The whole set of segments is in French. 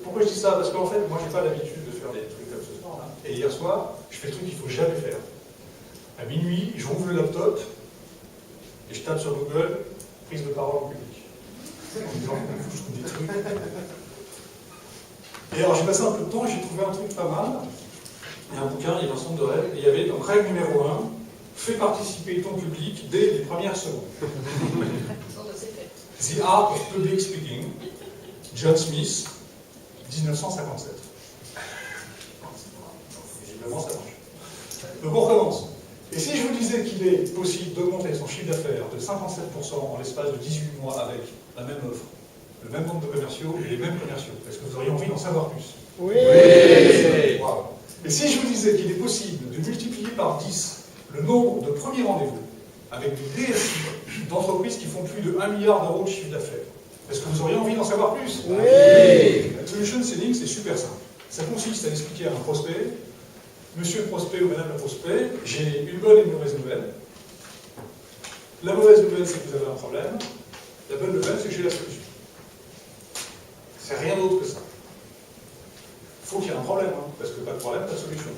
pourquoi je dis ça? Parce qu'en fait, moi, j'ai pas l'habitude de faire des trucs comme ce soir. Là. Et hier soir, je fais le truc qu'il ne faut jamais faire. À minuit, je rouvre le laptop et je tape sur Google prise de parole en public. En disant, je trouve des trucs. Et alors, j'ai passé un peu de temps et j'ai trouvé un truc pas mal. Il y a un bouquin, il y a un ensemble de règles. Et il y avait donc règle numéro 1, fais participer ton public dès les premières secondes. The Art of Public Speaking, John Smith, 1957. Visiblement, ça marche. Donc on recommence. Et si je vous disais qu'il est possible d'augmenter son chiffre d'affaires de 57% en l'espace de 18 mois avec la même offre, le même nombre de commerciaux et les mêmes commerciaux, est-ce que vous auriez envie d'en savoir plus? Oui. Wow. Et si je vous disais qu'il est possible de multiplier par 10 le nombre de premiers rendez-vous avec des DSI d'entreprises qui font plus de 1 milliard d'euros de chiffre d'affaires, est-ce que vous auriez envie d'en savoir plus? Oui. La solution selling, c'est super simple. Ça consiste à expliquer à un prospect, monsieur le prospect ou madame le prospect, j'ai une bonne et une mauvaise nouvelle. La mauvaise nouvelle, c'est que vous avez un problème. La bonne nouvelle, c'est que j'ai la solution. C'est rien d'autre que ça. Il faut qu'il y ait un problème, hein, parce que pas de problème, pas de solution.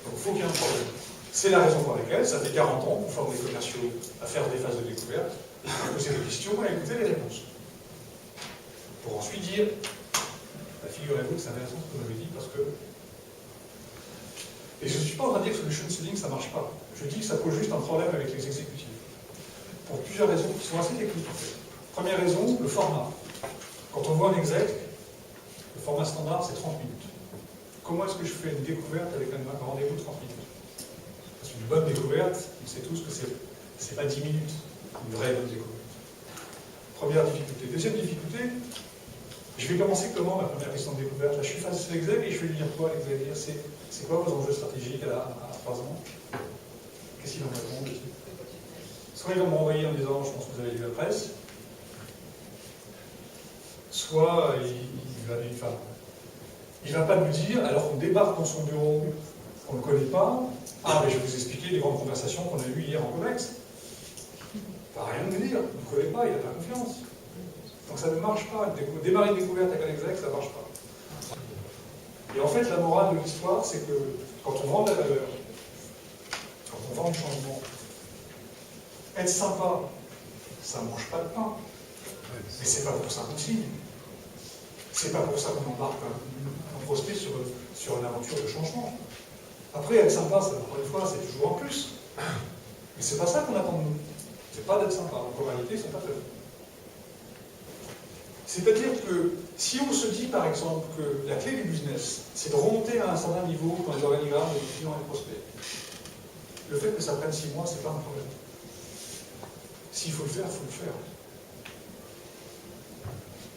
Donc il faut qu'il y ait un problème. C'est la raison pour laquelle, ça fait 40 ans qu'on forme des commerciaux à faire des phases de découverte, à poser des questions et à écouter les réponses. Pour ensuite dire, bah, figurez-vous que c'est intéressant ce que vous m'avez dit, parce que... Et je ne suis pas en train de dire que solution selling, ça ne marche pas. Je dis que ça pose juste un problème avec les exécutifs. Pour plusieurs raisons qui sont assez techniques, en fait. Première raison, le format. Quand on voit un exec, le format standard, c'est 30 minutes. Comment est-ce que je fais une découverte avec un rendez-vous de 30 minutes? Parce qu'une bonne découverte, on sait tous que c'est pas 10 minutes, une vraie bonne découverte. Première difficulté. Deuxième difficulté, je vais commencer comment ma première question de découverte? Là, je suis face à l'exec et je vais lui dire quoi? L'exec dire c'est quoi vos enjeux stratégiques à 3 ans? Qu'est-ce qu'il va me répondre? Soit il va me renvoyer en disant je pense que vous avez lu la presse, soit il va pas me dire, alors qu'on débarque dans son bureau, qu'on ne connaît pas, ah mais je vais vous expliquer les grandes conversations qu'on a eues hier en COMEX. Il va rien me dire, il ne connaît pas, il n'a pas confiance. Donc ça ne marche pas. Démarrer une découverte avec un exec, ça ne marche pas. Et en fait, la morale de l'histoire, c'est que quand on vend de la valeur, quand on vend du changement, être sympa, ça ne mange pas de pain. Mais c'est pas pour ça qu'on signe. C'est pas pour ça qu'on embarque un prospect sur une aventure de changement. Après, être sympa, encore une fois, c'est toujours un plus. Mais c'est pas ça qu'on attend de nous. C'est pas d'être sympa. Donc en réalité, c'est pas très bien. C'est-à-dire que si on se dit par exemple que la clé du business, c'est de remonter à un certain niveau dans les organigrammes de clients et prospects, le fait que ça prenne 6 mois, c'est pas un problème. S'il faut le faire, il faut le faire.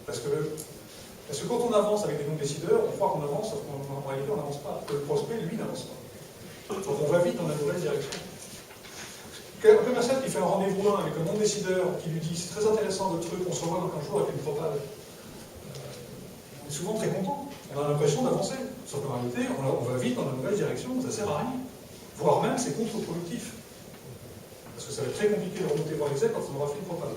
Parce que quand on avance avec des non-décideurs, on croit qu'on avance, sauf qu'en réalité, on n'avance pas. Le prospect, lui, n'avance pas. Donc on va vite dans la mauvaise direction. Un commercial qui fait un rendez-vous 1 avec un non-décideur qui lui dit c'est très intéressant votre truc, on se revoit dans 15 jours avec une propale. On est souvent très content. On a l'impression d'avancer. Sauf qu'en réalité, on va vite dans la mauvaise direction, ça ne sert à rien. Voire même, c'est contre-productif. Parce que ça va être très compliqué de remonter voir l'exec quand on aura fait une propale.